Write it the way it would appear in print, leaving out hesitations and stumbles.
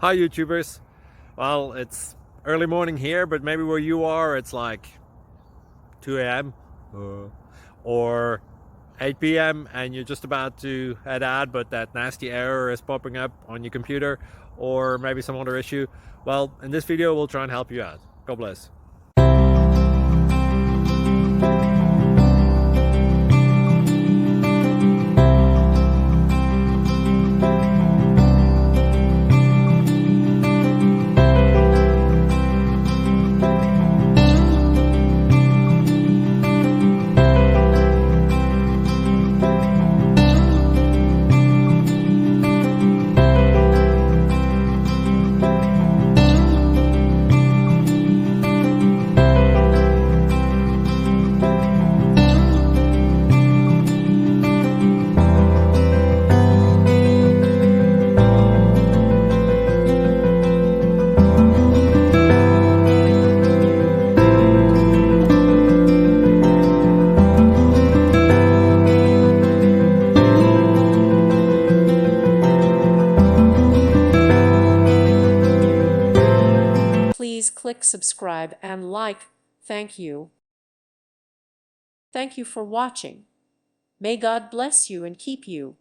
Hi YouTubers. Well, it's early morning here, but maybe where you are it's like 2 a.m. or 8 p.m. and you're just about to head out, but that nasty error is popping up on your computer, or maybe some other issue. Well, in this video we'll try and help you out. God bless. Please click subscribe and like. Thank you. Thank you for watching. May God bless you and keep you.